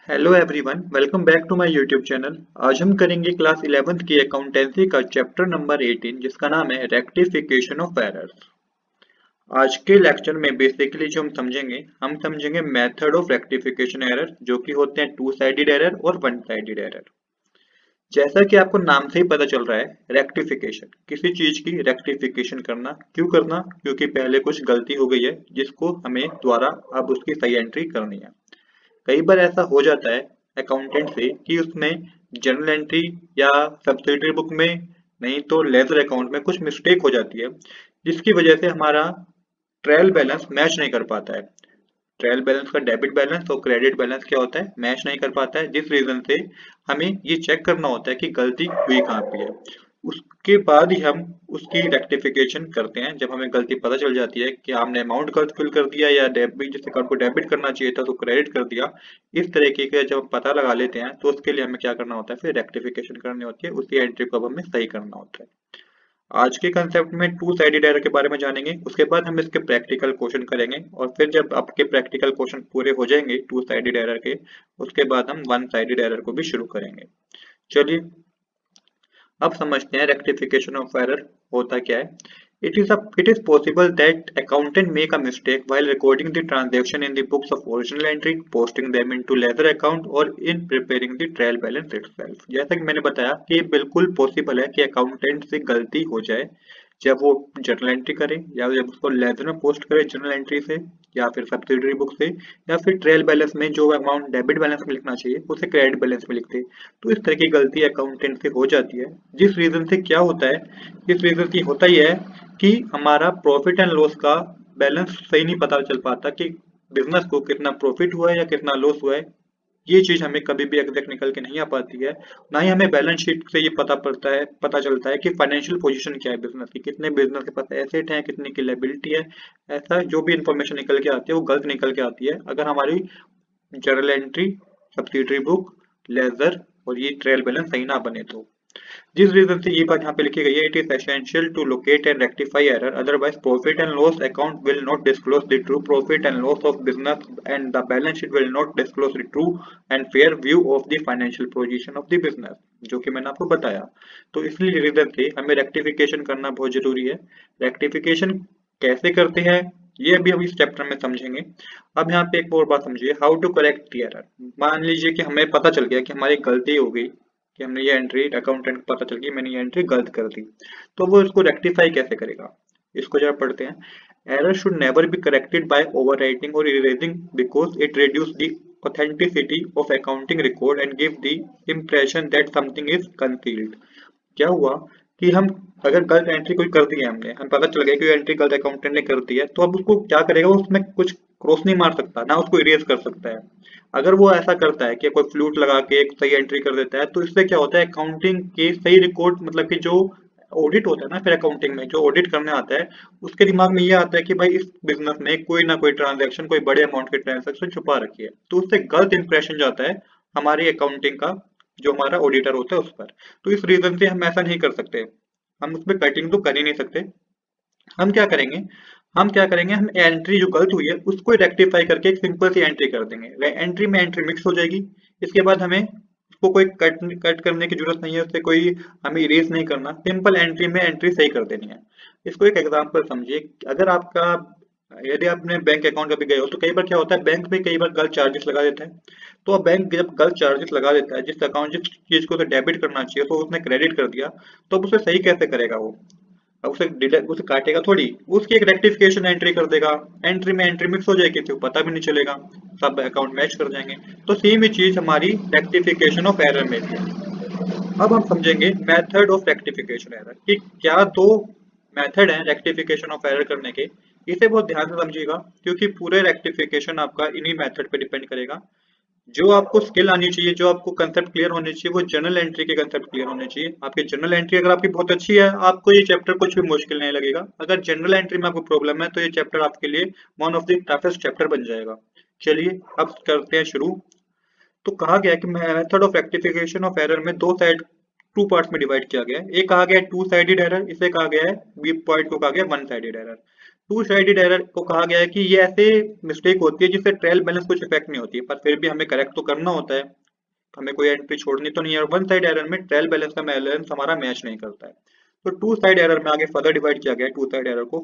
Hello everyone, welcome back to my YouTube channel. आज हम करेंगे क्लास 11th की अकाउंटेंसी का चैप्टर नंबर 18 जिसका नाम है रेक्टिफिकेशन ऑफ एरर्स। आज के लेक्चर में बेसिकली जो हम समझेंगे मेथड ऑफ रेक्टिफिकेशन एरर, जो कि होते हैं टू साइडेड एरर और वन साइडेड एरर। जैसा कि आपको नाम से ही पता चल रहा है, रेक्टिफिकेशन किसी चीज की रेक्टिफिकेशन करना। क्यों करना? क्योंकि पहले कुछ गलती हो गई है जिसको हमें दोबारा अब उसकी सही एंट्री करनी है। कई बार ऐसा हो जाता है अकाउंटेंट से कि उसमें जर्नल एंट्री या सब्सिडरी बुक में, नहीं तो लेजर अकाउंट में कुछ मिस्टेक हो जाती है, जिसकी वजह से हमारा ट्रायल बैलेंस मैच नहीं कर पाता है। ट्रायल बैलेंस का डेबिट बैलेंस और क्रेडिट बैलेंस क्या होता है, मैच नहीं कर पाता है, जिस रीजन से हमें ये चेक करना होता है कि गलती हुई कहाँ पे है। उसके बाद ही हम उसकी रेक्टिफिकेशन करते हैं। जब हमें गलती पता चल जाती है कि हमने अमाउंट गलत फिल कर दिया या डेबिट, जिस अकाउंट को डेबिट करना चाहिए था तो क्रेडिट कर दिया, इस तरीके के जब हम पता लगा लेते हैं तो उसके लिए हमें क्या करना होता है, फिर रेक्टिफिकेशन करनी होती है। उसी एंट्री को अब हमें सही करना होता है। आज के कंसेप्ट में टू साइडेड एरर के बारे में जानेंगे, उसके बाद हम इसके प्रैक्टिकल क्वेश्चन करेंगे, और फिर जब आपके प्रैक्टिकल क्वेश्चन पूरे हो जाएंगे टू साइडेड एरर के, उसके बाद हम वन साइडेड एरर को भी शुरू करेंगे। चलिए अब समझते हैं रेक्टिफिकेशन ऑफ एरर होता क्या है। It is possible that accountant make a mistake while recording the transaction in the books of original entry, posting them into ledger account or in preparing the trial balance itself। जैसा कि मैंने बताया कि बिल्कुल possible है कि accountant से गलती हो जाए जब वो जर्नल एंट्री करे, या जब उसको लेजर में पोस्ट करे जर्नल एंट्री से, या फिर सब्सिडरी बुक से, या फिर ट्रायल बैलेंस में जो अमाउंट डेबिट बैलेंस में लिखना चाहिए उसे क्रेडिट बैलेंस में लिखते। तो इस तरह की गलती अकाउंटेंट से हो जाती है, जिस रीजन से क्या होता है, जिस रीजन से होता ही है कि हमारा प्रॉफिट एंड लॉस का बैलेंस सही नहीं पता चल पाता कि बिजनेस को कितना प्रॉफिट हुआ है या कितना लॉस हुआ है। ये चीज हमें कभी भी एग्जैक्ट निकल के नहीं आ पाती है। ना ही हमें बैलेंस शीट से ये पता चलता है कि फाइनेंशियल पोजीशन क्या है बिजनेस की, कितने बिजनेस के पास एसेट है, कितने की लायबिलिटी है। ऐसा जो भी इंफॉर्मेशन निकल के आती है वो गलत निकल के आती है अगर हमारी journal entry, subsidiary book, ledger और ये ट्रायल बैलेंस सही ना बने तो। जिस रीजन से ये बात यहाँ पे लिखी गई है, it is essential to locate and rectify error, otherwise profit and loss account will not disclose the true profit and loss of business and the balance sheet will not disclose the true and fair view of the financial position of the business, जो कि मैंने आपको बताया। तो इसलिए reason से हमें rectification करना बहुत जरूरी है। रेक्टिफिकेशन कैसे करते हैं ये अभी हम इस चैप्टर में समझेंगे। अब यहाँ पे एक और बात समझिए, how to correct the error. मान लीजिए कि हमें पता चल गया कि हमारी गलती हो गई, कि हमने ये एंट्री, अकाउंटेंट को पता चल गई मैंने ये एंट्री गलत कर दी, तो वो इसको रेक्टिफाई कैसे करेगा, इसको जरा पढ़ते हैं। Error should never be corrected by overwriting और erasing because it reduce the authenticity of accounting record and give the impression that something is concealed। क्या हुआ कि हम अगर गलत एंट्री कोई कर दी है, हमने हम पता चल गया कि एंट्री गलत अकाउंटेंट ने कर दी है, तो अब उसको क्या करेगा, उसमें कुछ क्रॉस नहीं मार सकता ना उसको इरेज कर सकता है। अगर वो ऐसा करता है कि कोई फ्लूट लगा के एक सही एंट्री कर देता है, तो इससे क्या होता है, अकाउंटिंग के सही रिकॉर्ड, मतलब कि जो ऑडिट होता है ना, फिर अकाउंटिंग में जो ऑडिट करने आता है उसके दिमाग में ये आता है कि भाई इस बिजनेस में कोई ना कोई ट्रांजैक्शन, कोई बड़े अमाउंट की ट्रांजैक्शन छुपा रखी है, तो उससे गलत इंप्रेशन जाता है हमारी अकाउंटिंग का, जो हमारा ऑडिटर होता है उस पर। तो इस रीजन से हम ऐसा नहीं कर सकते, हम उसमें कटिंग तो कर ही नहीं सकते। हम क्या करेंगे, हम एंट्री जो गलत हुई है उसको रेक्टिफाई करके एक सिंपल सी एंट्री कर देंगे। एंट्री में एंट्री मिक्स हो जाएगी। इसके बाद हमें उसको कोई कट करने की जरूरत नहीं है, उससे कोई हमें इरेज नहीं करना, सिंपल एंट्री में एंट्री सही कर देनी है। इसको एक एग्जांपल समझिए। अगर आपका, यदि आपने बैंक अकाउंट कभी गए हो तो कई बार क्या होता है, बैंक में कई बार गलत चार्जेस लगा देता है। तो अब बैंक जब गलत चार्जेस लगा देता है, जिस चीज को तो डेबिट करना चाहिए तो उसने क्रेडिट कर दिया, तो अब उसे सही कैसे करेगा वो? अब उसे काटेगा थोड़ी, उसकी एक रेक्टिफिकेशन एंट्री कर देगा। एंट्री में एंट्री मिक्स हो जाएगी तो पता भी नहीं चलेगा, सब अकाउंट मैच कर जाएंगे। तो सेम ही चीज हमारी रेक्टिफिकेशन ऑफ एरर में भी है। अब हम समझेंगे मेथड ऑफ रेक्टिफिकेशन एरर कि क्या दो मेथड है रेक्टिफिकेशन ऑफ एरर करने के। इसे बहुत ध्यान से समझिएगा क्योंकि पूरे रेक्टिफिकेशन आपका इन्हीं मेथड पे डिपेंड करेगा। जो आपको स्किल आनी चाहिए, जो आपको कंसेप्ट क्लियर होने चाहिए, वो जर्नल एंट्री के कंसेप्ट क्लियर होने चाहिए। आपकी जर्नल एंट्री अगर आपकी बहुत अच्छी है, आपको ये चैप्टर कुछ भी मुश्किल नहीं लगेगा। अगर जनरल एंट्री में आपको प्रॉब्लम है तो ये चैप्टर आपके लिए one of the toughest chapter बन जाएगा। चलिए अब करते हैं शुरू। तो कहा गया कि method of rectification of error में टू पार्ट्स में डिवाइड किया गया है। एक कहा गया है टू साइडेड एरर, इसे कहा गया है बी पॉइंट को कहा गया one sided error. Two sided error को कहा गया है कि ये ऐसे मिस्टेक होती है जिससे ट्रायल बैलेंस कुछ इफेक्ट नहीं होती है, पर फिर भी हमें करेक्ट तो करना होता है, हमें कोई एंट्री छोड़नी तो नहीं है। और वन साइड एरर में ट्रायल बैलेंस का बैलेंस हमारा मैच नहीं करता है। तो टू साइड एरर में आगे फर्दर डिवाइड किया गया है टू साइड एरर को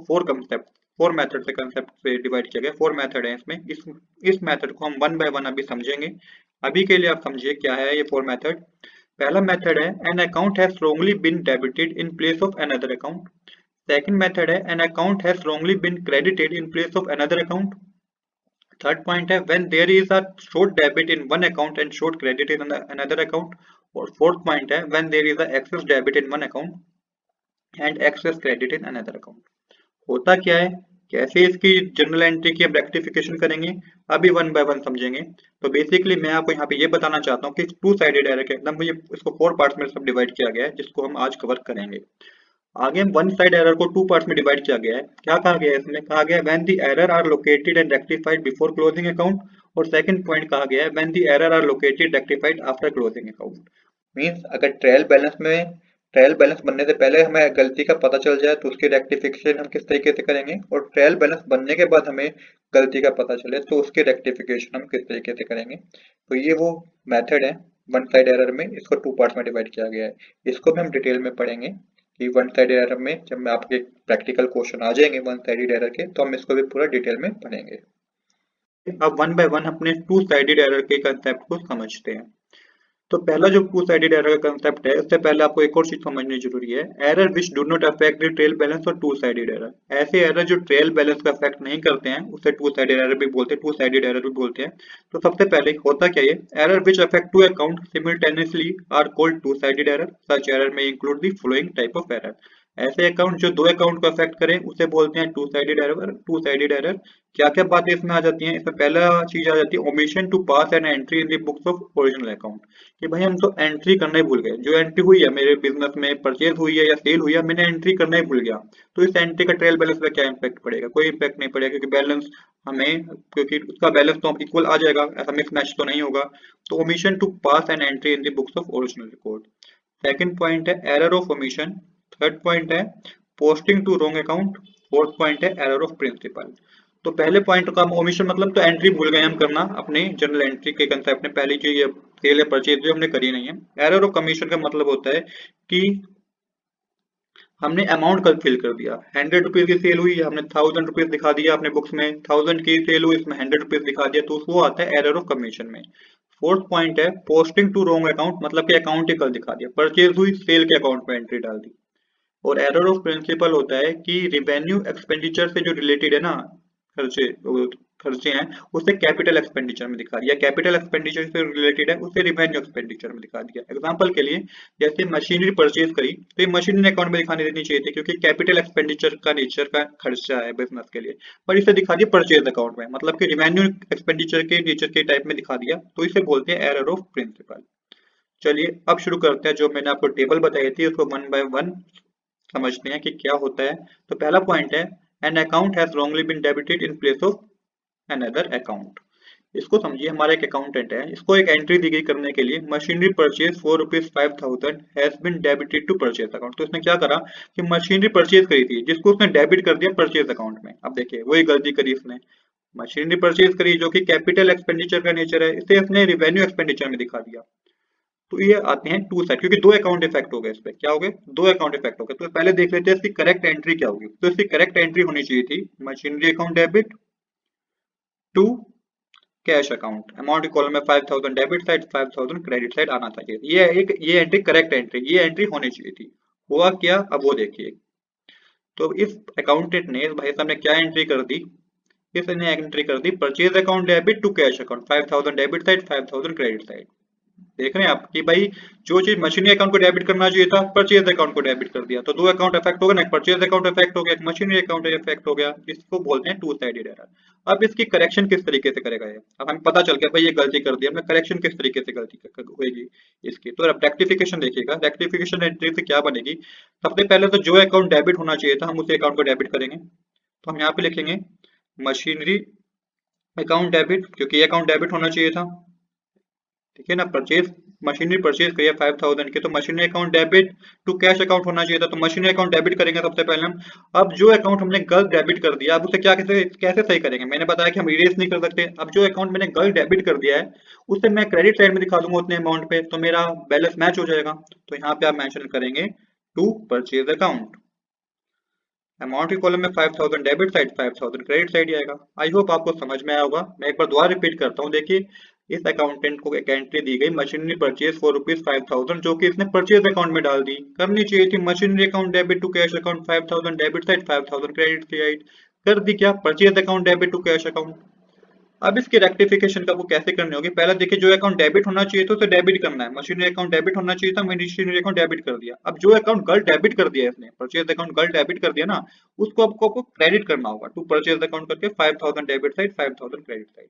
फोर मेथड से कंसेप्ट से डिवाइड किया गया। फोर मेथड है इसमें। इस मेथड को हम वन बाय वन अभी समझेंगे। अभी के लिए आप समझिए क्या है ये फोर मेथड। पहला मेथड है an account has wrongly been debited in place of another account। Second method है an account has wrongly been credited in place of another account। Third point है when there is a short debit in one account and short credit in another account। और fourth point है when there is a excess debit in one account and excess credit in another account। होता क्या है, कैसे इसकी general entry की हम rectification करेंगे, अभी वन बाय वन समझेंगे। तो बेसिकली मैं आपको यहाँ पे ये बताना चाहता हूँ कि टू साइडेड एरर के एकदम ये इसको फोर पार्ट्स में सब डिवाइड किया गया है, जिसको हम आज कवर करेंगे। आगे वन साइड एरर को टू पार्ट्स में डिवाइड किया गया है। क्या कहा गया है इसमें, कहा गया है when the error are located and rectified before closing account. और सेकंड पॉइंट कहा गया है when the error are located rectified after closing account. Means अगर ट्रायल बैलेंस बनने से पहले हमें गलती का पता चल जाए तो उसकी रेक्टिफिकेशन हम किस तरीके से करेंगे, और ट्रायल बैलेंस बनने के बाद हमें गलती का पता चले तो उसकी रेक्टिफिकेशन हम किस तरीके से करेंगे। तो ये वो मेथड है वन साइड एरर में, इसको टू पार्ट्स में डिवाइड किया गया है। इसको भी हम डिटेल में पढ़ेंगे कि वन साइड एरर में जब मैं आपके प्रैक्टिकल क्वेश्चन आ जाएंगे वन साइडेड एरर के, तो हम इसको भी पूरा डिटेल में पढ़ेंगे। अब वन बाय वन अपने टू साइडेड एरर के कंसेप्ट को समझते हैं। तो पहला जो टू साइडेड एरर का कंसेप्ट है, उससे पहले आपको एक और चीज समझनी जरूरी है। Error which do not affect the trial balance और टू साइडेड एरर। ऐसे एरर जो ट्रेल बैलेंस का अफेक्ट नहीं करते हैं उसे टू साइडेड एरर भी बोलते हैं, टू साइडेड एरर भी बोलते हैं। तो सबसे पहले होता क्या है, error which affect two account simultaneously are called two sided error. Such error में include the following type of error. ऐसे अकाउंट जो दो अकाउंट को अफेक्ट करें उसे बोलते हैं two sided error. Two sided error क्या क्या बातें इसमें आ जाती हैं, इसमें पहला चीज आ जाती है omission to pass an entry in the books of original account. कि भाई हम तो एंट्री करना ही भूल गए, जो एंट्री हुई है मेरे बिजनेस में, परचेज हुई है या सेल हुई है, मैंने एंट्री करना ही भूल गया। तो इस एंट्री का ट्रेल बैलेंस में क्या इम्पैक्ट पड़ेगा, कोई इम्पैक्ट नहीं पड़ेगा, क्योंकि बैलेंस हमें क्योंकि उसका बैलेंस तो इक्वल आ जाएगा, ऐसा मिक्स मैच तो नहीं होगा। तो omission to pass an entry in the books of original record. Second point है error of omission. Third point है posting to wrong account. Fourth point है एरर ऑफ प्रिंसिपल। तो पहले पॉइंट का ओमिशन मतलब तो एंट्री भूल गए हम करना अपने जनरल एंट्री के कंसेप्ट में, पहली जो ये सेल या परचेज जो हमने करी नहीं है। एरर ऑफ कमीशन का मतलब होता है कि हमने अमाउंट कल फिल कर दिया, 100 रुपीज की सेल हुई, हमने 1000 रुपीज दिखा दिया अपने बुक्स में, 1000 की सेल हुई, इसमें 100 रुपीज दिखा दिया, तो वो आता है एरर ऑफ कमीशन में। फोर्थ पॉइंट है पोस्टिंग टू रॉन्ग अकाउंट, मतलब कि अकाउंट ही कल दिखा दिया, परचेज हुई सेल के अकाउंट में एंट्री डाल दी। और एरर ऑफ प्रिंसिपल होता है कि रिवेन्यू एक्सपेंडिचर से जो रिलेटेड है ना, खर्चे खर्चे हैं, उसे कैपिटल एक्सपेंडिचर में दिखा दिया, कैपिटल एक्सपेंडिचर से रिलेटेड है उसे रिवेन्यू एक्सपेंडिचर में दिखा दिया। एग्जांपल के लिए जैसे मशीनरी परचेज करी तो ये मशीनरी अकाउंट में दिखाने देनी चाहिए थी, क्योंकि कैपिटल एक्सपेंडिचर का नेचर का खर्चा है बिजनेस के लिए, पर इसे दिखा दिया परचेज अकाउंट में, मतलब कि रिवेन्यू एक्सपेंडिचर के नेचर के टाइप में दिखा दिया, तो इसे बोलते हैं एरर ऑफ प्रिंसिपल। चलिए अब शुरू करते हैं, जो मैंने आपको टेबल बताई थी उसको वन बाय वन समझते हैं कि क्या होता है। तो पहला पॉइंट है an account has wrongly been debited in place of another account. इसको समझिए, हमारा एक अकाउंटेंट है, इसको एक एंट्री दी गई करने के लिए machinery purchase ₹4,05,000 has been debited to purchase account. तो इसने क्या करा कि मशीनरी परचेज करी थी जिसको उसने डेबिट कर दिया परचेज अकाउंट में। अब देखिए वही गलती करी इसने, मशीनरी परचेज करी जो कि कैपिटल एक्सपेंडिचर का नेचर है, इसे इसने रिवेन्यू एक्सपेंडिचर में दिखा दिया। तो ये आते हैं टू साइड, क्योंकि दो अकाउंट इफेक्ट हो गए, इस पे क्या हो गए, दो अकाउंट इफेक्ट हो गए। तो पहले देख लेते हैं इसकी करेक्ट एंट्री क्या होगी। तो इसकी करेक्ट एंट्री होनी चाहिए थी machinery account debit to cash account, amount column में 5000 डेबिट साइड 5000 क्रेडिट साइड आना चाहिए। ये एंट्री करेक्ट एंट्री, ये एंट्री होनी चाहिए थी। हुआ क्या, अब वो देखिए। तो इस अकाउंटेंट ने, भाई साहब ने क्या एंट्री कर दी, इसने एंट्री कर दी purchase account debit to cash account, 5000 debit side 5000 credit side. देख रहे हैं आप कि भाई जो चीज मशीनरी अकाउंट को डेबिट करना चाहिए था परचेज अकाउंट को डेबिट कर दिया, तो दो अकाउंट इफेक्ट हो गए ना, परचेज अकाउंट इफेक्ट हो गया, एक मशीनरी अकाउंट इफेक्ट हो गया। इसको बोलते हैं टू साइडेड एरर। अब इसकी करेक्शन किस तरीके से करेगा ये, अब हमें पता चल गया भाई ये गलती कर दी हमने, करेक्शन किस तरीके से गलती होगी इसकी। तो रेक्टिफिकेशन देखिएगा, रेक्टिफिकेशन एंट्री से क्या बनेगी। सबसे पहले तो जो अकाउंट डेबिट होना चाहिए था हम उसी अकाउंट को डेबिट करेंगे। तो हम यहाँ पे लिखेंगे मशीनरी अकाउंट डेबिट, क्योंकि ये अकाउंट डेबिट होना चाहिए था, ठीक है ना। परचेज मशीनरी परचेज करिए 5000 की, तो machinery account debit to cash account होना चाहिए था, तो मशीनरी अकाउंट डेबिट करेंगे सबसे पहले हम। अब जो अकाउंट हमने गलत डेबिट कर दिया, अब उसे क्या कैसे कैसे सही करेंगे? मैंने बताया कि हम इरेज नहीं कर सकते। अब जो अकाउंट मैंने गलत डेबिट कर दिया है उसे मैं क्रेडिट साइड में दिखा दूंगा उतने अमाउंट पे, तो मेरा बैलेंस मैच हो जाएगा। तो यहाँ पे आप मेंशन करेंगे टू परचेज अकाउंट, अमाउंट के कॉलम में 5000 डेबिट साइड, 5000 क्रेडिट साइड आएगा। आई होप आपको समझ में आया होगा। मैं एक बार दोबारा रिपीट करता हूँ। देखिए, इस अकाउंटेंट को एक एंट्री दी गई मशीनरी परचेज फॉर ₹5000, जो कि इसने परचेज अकाउंट में डाल दी। करनी चाहिए थी machinery account debit to cash account 5000 debit side, 5000 credit side. कर दी क्या? Purchase account debit to cash account. अब इसकी रेक्टिफिकेशन का वो कैसे करनी होगी? पहले देखिए, जो अकाउंट डेबिट होना चाहिए था उसे डेबिट करना है। मशीनरी अकाउंट डेबिट होना चाहिए था, मशीनरी अकाउंट डेबिट कर दिया। अब जो अकाउंट गलत डेबिट कर दिया इसने, परचेज अकाउंट गलत डेबिट कर दिया ना, उसको आपको क्रेडिट करना होगा टू परचेज अकाउंट करके 5000 डेबिट साइड, 5000 क्रेडिट साइड।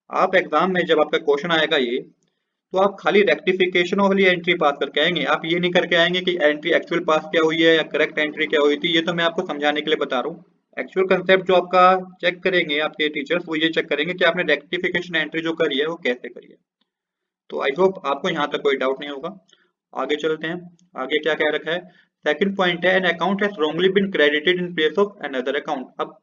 आप एग्जाम में जब आपका क्वेश्चन आएगा ये, तो आप खाली रेक्टिफिकेशन वाली एंट्री पास करके आएंगे। आप ये नहीं करके आएंगे कि एंट्री एक्चुअल पास क्या हुई है या करेक्ट एंट्री क्या हुई थी। ये तो मैं आपको समझाने के लिए बता रहा हूँ। एक्चुअल कंसेप्ट जो आपका चेक करेंगे आपके टीचर्स, वो ये चेक करेंगे कि आपने रेक्टिफिकेशन एंट्री जो करी है वो कैसे करी है। तो आई होप आपको यहाँ तक कोई डाउट नहीं होगा। आगे चलते हैं। आगे क्या कह रखा है? सेकंड पॉइंट है, an account has wrongly been credited in place of another account. अब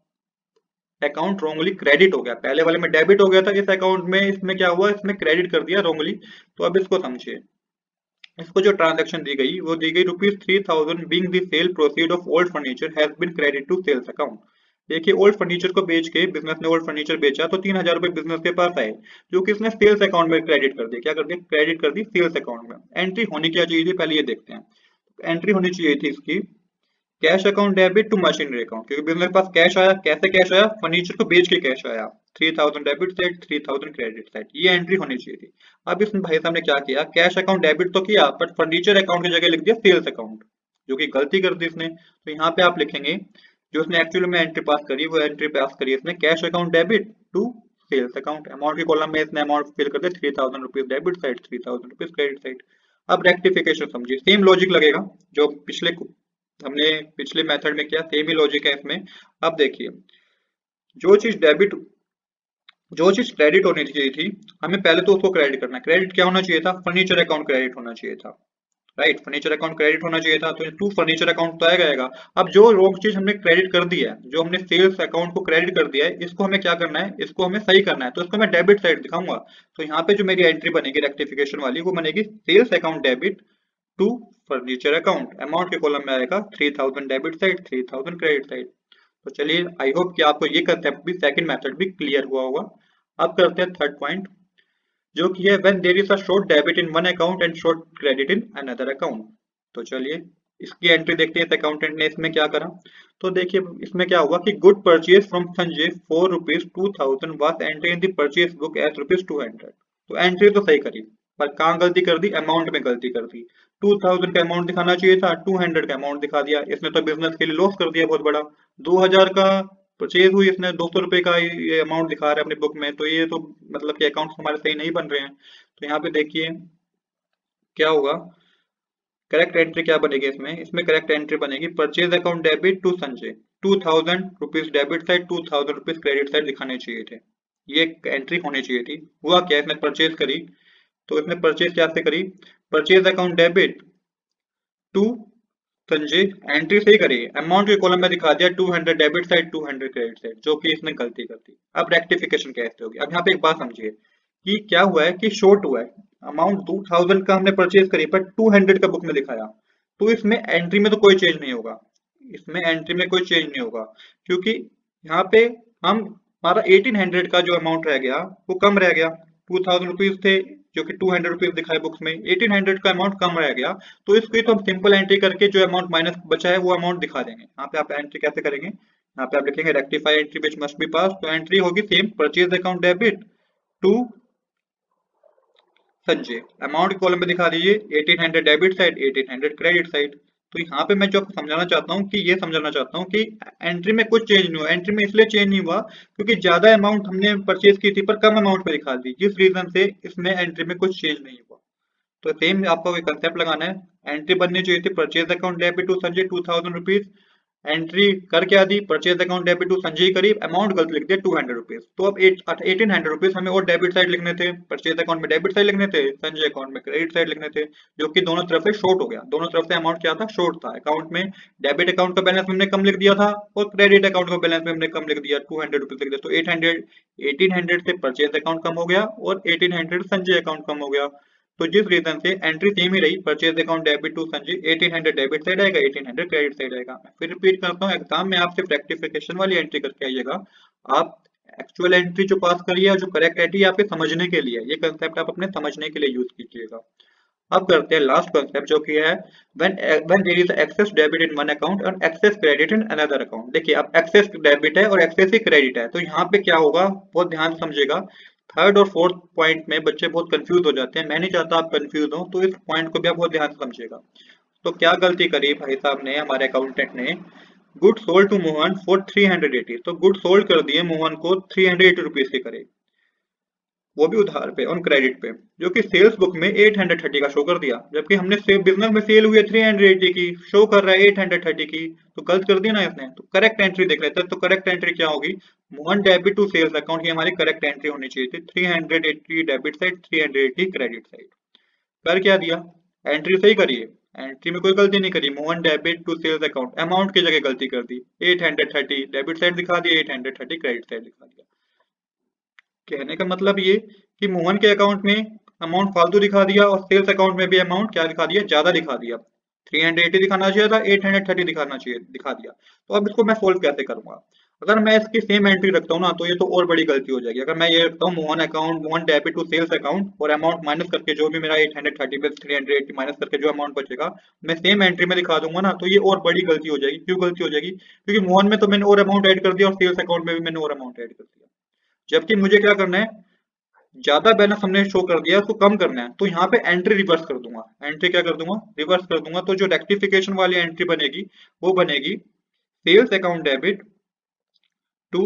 अकाउंट रॉन्गली क्रेडिट हो गया, पहले वाले में डेबिट हो गया था, इस अकाउंट में इसमें क्या हुआ? इसमें क्रेडिट कर दिया रॉन्गली। तो अब इसको समझिए। इसको जो ट्रांजैक्शन दी गई वो दी गई ₹3000 being the sale proceed of old furniture has been credit to sales account. देखिए, ओल्ड फर्नीचर को बेच के बिजनेस ने ओल्ड फर्नीचर बेचा तो ₹3000 बिजनेस के पास आए, जो कि इसने सेल्स अकाउंट में क्रेडिट कर दिया। क्या कर दिया? क्रेडिट कर दी सेल्स अकाउंट में। एंट्री होनी क्या चाहिए थी? पहले ये देखते हैं। एंट्री होनी चाहिए थी इसकी cash account debit to machinery account, क्योंकि बिजनेस के पास कैश आया। कैसे कैश आया? फर्नीचर को बेच के कैश आया। 3000 डेबिट साइड, 3000 क्रेडिट साइड, ये एंट्री होनी चाहिए थी। अब इसमें भाई साहब ने क्या किया? कैश अकाउंट डेबिट तो किया, बट फर्नीचर अकाउंट की जगह लिख दिया सेल्स अकाउंट, जो कि गलती कर दी इसने। तो यहाँ पे आप लिखेंगे, जो उसने एक्चुअली में एंट्री पास करी, वो एंट्री पास करी इसने cash account debit to sales account. Amount के कॉलम में इसने अमाउंट फिल कर दिया, ₹3000 डेबिट साइड, ₹3000 क्रेडिट साइड। अब रेक्टिफिकेशन समझिए, सेम लॉजिक लगेगा जो हमने पिछले मेथड में किया, सेम ही लॉजिक है इसमें। अब देखिए, जो चीज डेबिट जो चीज क्रेडिट होनी चाहिए थी, हमें पहले तो उसको क्रेडिट करना है। क्रेडिट क्या होना चाहिए था? फर्नीचर अकाउंट क्रेडिट होना चाहिए था, राइट। फर्नीचर अकाउंट क्रेडिट होना चाहिए था, तो टू फर्नीचर अकाउंट तो आएगा। अब जो रॉन्ग चीज हमने क्रेडिट कर दी है, जो हमने सेल्स अकाउंट को क्रेडिट कर दिया है, इसको हमें क्या करना है? इसको हमें सही करना है। तो इसको मैं डेबिट साइड दिखाऊंगा। तो यहाँ पे जो मेरी एंट्री बनेगी रेक्टिफिकेशन वाली, वो बनेगी sales account debit to furniture account. Amount के कॉलम में आएगा 3000 डेबिट साइड, 3000 क्रेडिट साइड। तो चलिए, आई होप कि आपको ये कंसेप्ट भी, सेकंड मेथड भी क्लियर हुआ होगा। अब करते हैं थर्ड पॉइंट, जो कि है when there is a short debit in one account and short credit in another account. तो चलिए, इसकी एंट्री देखते हैं इस अकाउंटेंट ने इसमें क्या करा। तो देखिए, इसमें क्या हुआ कि good purchase from Sanjay for ₹2000 was entry in the purchase book as ₹200। तो एंट्री तो सही करी, पर कहाँ गलती कर दी? अमाउंट में गलती कर दी। 2000 का अमाउंट दिखाना चाहिए था, 200 का अमाउंट दिखा दिया। इसने तो बिजनेस के लिए लॉस कर दिया बहुत बड़ा। 2000 का परचेज हुई, इसने ₹200 का ये अमाउंट दिखा रहा है अपनी बुक में, तो ये तो मतलब कि अकाउंट्स हमारे सही नहीं बन रहे हैं। तो यहाँ पे देखिए क्या होगा, करेक्ट एंट्री क्या बनेगी इसमें? इसमें करेक्ट एंट्री बनेगी purchase account debit to Sanjay, ₹2000 debit side, ₹2000 credit side दिखाने चाहिए थे। ये एंट्री होनी चाहिए थी। हुआ क्या? इसने परचेज करी, तो इसने परचेज कैसे करी? Purchase account debit to Sanjay, entry सही करी, अमाउंट के कॉलम में दिखा दिया 200 डेबिट साइड, 200 क्रेडिट साइड, जो कि इसने गलती कर दी। अब रेक्टिफिकेशन कैसे होगी? अब यहाँ पे एक बात समझिए कि क्या हुआ है कि शॉर्ट हुआ है। अमाउंट 2000 का हमने परचेज करी, पर 200 का बुक में दिखाया। तो इसमें एंट्री में तो कोई चेंज नहीं होगा, इसमें एंट्री में कोई चेंज नहीं होगा, क्योंकि यहाँ पे हम हमारा 1800 का जो अमाउंट रह गया वो कम रह गया। ₹2000 थे, जो कि ₹200 दिखाए बुक्स में, 1800 का अमाउंट कम रह गया। तो इसको तो हम सिंपल एंट्री करके जो अमाउंट माइनस बचा है वो अमाउंट दिखा देंगे। यहाँ पे आप एंट्री कैसे करेंगे? यहाँ पे आप लिखेंगे rectify entry which must be pass. तो एंट्री होगी same, purchase account debit to Sanjay, amount column में दिखा दीजिए 1800 डेबिट साइड, 1800 क्रेडिट साइड। तो यहाँ पे मैं जो आपको समझाना चाहता हूँ कि ये समझाना चाहता हूँ कि एंट्री में कुछ चेंज नहीं हुआ। एंट्री में इसलिए चेंज नहीं हुआ क्योंकि ज्यादा अमाउंट हमने परचेज की थी, पर कम अमाउंट पे दिखा दी, जिस रीजन से इसमें एंट्री में कुछ चेंज नहीं हुआ। तो सेम आपको कंसेप्ट लगाना है। एंट्री बननी चाहिए थी purchase account debit to Sanjay ₹2000, entry कर क्या दी, purchase account debit to Sanjay करी, अमाउंट गलत लिख दिया 200 रुपीज। तो अब 1800 रुपीज हमें और डेबिट साइड लिखने थे, परचेज अकाउंट में डेबिट साइड लिखने थे, संजय अकाउंट में क्रेडिट साइड लिखने थे, जो कि दोनों तरफ से शॉर्ट हो गया। दोनों तरफ से अमाउंट क्या था, शॉर्ट था। अकाउंट में डेबिट अकाउंट का बैलेंस हमने कम लिख दिया था और क्रेडिट अकाउंट का बैलेंस में हमने कम लिख दिया, 200 रुपीज लिख दिया। तो 1800 से परचेज अकाउंट कम हो गया और 1800 संजय अकाउंट कम हो गया। तो जिस रीजन से एंट्री सेम ही रही, purchase account debit to Sanjay, 1800 debit side आएगा, 1800 क्रेडिट साइड आएगा। मैं फिर रिपीट करता हूँ, एग्जाम में आपसे रेक्टिफिकेशन वाली एंट्री करके आइएगा। आप एक्चुअल एंट्री जो पास करिए और जो करेक्ट एंट्री आपके समझने के लिए, ये कंसेप्ट आप अपने समझने के लिए यूज कीजिएगा। अब करते हैं लास्ट कंसेप्ट, जो कि है when there is excess debit in one account and excess credit in another account। देखिए अब excess डेबिट है और excess ही क्रेडिट है, तो यहाँ पे क्या होगा बहुत ध्यान से समझिएगा। थर्ड और फोर्थ पॉइंट में बच्चे बहुत कंफ्यूज हो जाते हैं, मैं नहीं चाहता आप कंफ्यूज हो, तो इस पॉइंट को भी आप बहुत ध्यान से समझिएगा। तो क्या गलती करी भाई साहब ने, हमारे अकाउंटेंट ने, good sold to Mohan for 380। तो गुड सोल्ड कर दिए मोहन को 380 रुपीज के करे, वो भी उधार पे ऑन क्रेडिट पे, जो कि सेल्स बुक में 830 का शो कर दिया, जबकि हमने बिजनेस में सेल हुई है 380 की, शो कर रहा है 830 की। तो गलत कर दिया ना इसने। तो करेक्ट एंट्री देख लेते हैं। तो करेक्ट एंट्री क्या होगी, Mohan debit to sales account, ये हमारी करेक्ट एंट्री होनी चाहिए थी। 380 डेबिट साइड, 380 क्रेडिट साइड। कर क्या दिया, एंट्री सही करिए, एंट्री में कोई गलती नहीं करी। Mohan debit to sales account, amount की जगह गलती कर दी, 830 डेबिट साइड दिखा दिया, 830 क्रेडिट साइड दिखा दिया। कहने का मतलब ये कि मोहन के अकाउंट में अमाउंट फालतू दिखा दिया और सेल्स अकाउंट में भी अमाउंट क्या दिखा दिया, ज्यादा दिखा दिया। 380 दिखाना चाहिए था, 830 दिखाना चाहिए, दिखा दिया। तो अब इसको मैं सोल्व कैसे करूंगा। अगर मैं इसकी सेम एंट्री रखता हूँ ना, तो ये तो और बड़ी गलती हो जाएगी। अगर मैं ये रखता हूँ Mohan account, Mohan debit to sales account, और अमाउंट माइनस करके जो भी मेरा 830 में 380 माइनस करके जो अमाउंट बचेगा मैं सेम एंट्री में दिखा दूंगा ना, तो ये और बड़ी गलती हो जाएगी। क्यों गलती हो जाएगी, क्योंकि मोहन में तो मैंने और अमाउंट ऐड कर दिया और सेल्स अकाउंट में भी मैंने और अमाउंट ऐड कर दिया, जबकि मुझे क्या करना है, ज्यादा बैलेंस हमने शो कर दिया, उसको कम करना है। तो यहाँ पे एंट्री रिवर्स कर दूंगा, एंट्री क्या कर दूंगा, रिवर्स कर दूंगा। तो जो रेक्टिफिकेशन वाली एंट्री बनेगी वो बनेगी sales account debit to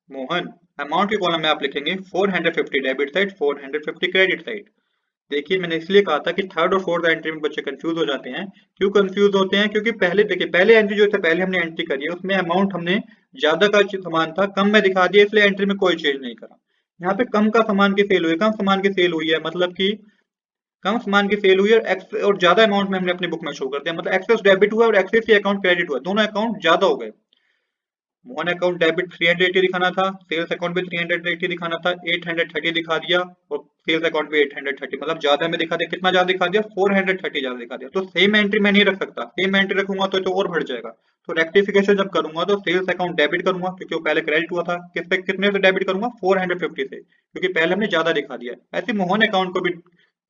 Mohan, amount के कॉलम में आप लिखेंगे 450 डेबिट साइड, 450 क्रेडिट साइड। देखिए मैंने इसलिए कहा था कि थर्ड और फोर्थ एंट्री में बच्चे कंफ्यूज हो जाते हैं। क्यों कंफ्यूज होते हैं, क्योंकि पहले देखिए, पहले एंट्री जो था, पहले हमने एंट्री करी है उसमें अमाउंट हमने ज्यादा का सामान था, कम में दिखा दिया, इसलिए एंट्री में कोई चेंज नहीं करा। यहाँ पे कम का सामान की सेल हुई, कम सामान की सेल हुई है, मतलब कि कम सामान की सेल हुई है और ज्यादा अमाउंट में हमने अपनी बुक में शो कर दिया, मतलब एक्सेस डेबिट हुआ और एक्सेस ही अकाउंट क्रेडिट हुआ, दोनों अकाउंट ज्यादा हो गए। मोहन अकाउंट डेबिट 380 दिखाना था, सेल्स अकाउंट पे 380 दिखाना था, 830 दिखा दिया और सेल्स अकाउंट पे 830, मतलब ज्यादा में दिखा दिया। कितना ज्यादा दिखा दिया, 430 ज्यादा दिखा दिया। तो सेम एंट्री मैं नहीं रख सकता, सेम एंट्री रखूंगा तो और बढ़ जाएगा। तो रेक्टिफिकेशन जब करूंगा तो सेल्स अकाउंट डेबिट करूंगा, क्योंकि वो पहले क्रेडिट हुआ था। किससे, कितने से डेबिट करूंगा, 450 से, क्योंकि पहले हमने ज्यादा दिखा दिया। ऐसे मोहन अकाउंट को भी,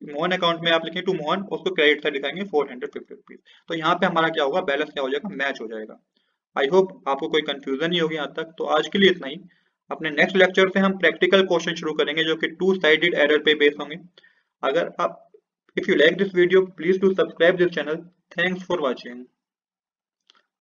मोहन अकाउंट में आप लिखें टू मोहन, उसको क्रेडिट से दिखाएंगे 450 रुपीज। तो यहाँ पे हमारा क्या होगा, बैलेंस क्या हो जाएगा, मैच हो जाएगा। आई होप आपको कोई कंफ्यूजन नहीं होगी यहाँ तक। तो आज के लिए इतना ही। अपने नेक्स्ट लेक्चर से हम प्रैक्टिकल क्वेश्चन शुरू करेंगे, जो कि टू साइडेड एरर पे बेस होंगे। अगर आप, if you like this video, please do subscribe this channel. Thanks for watching.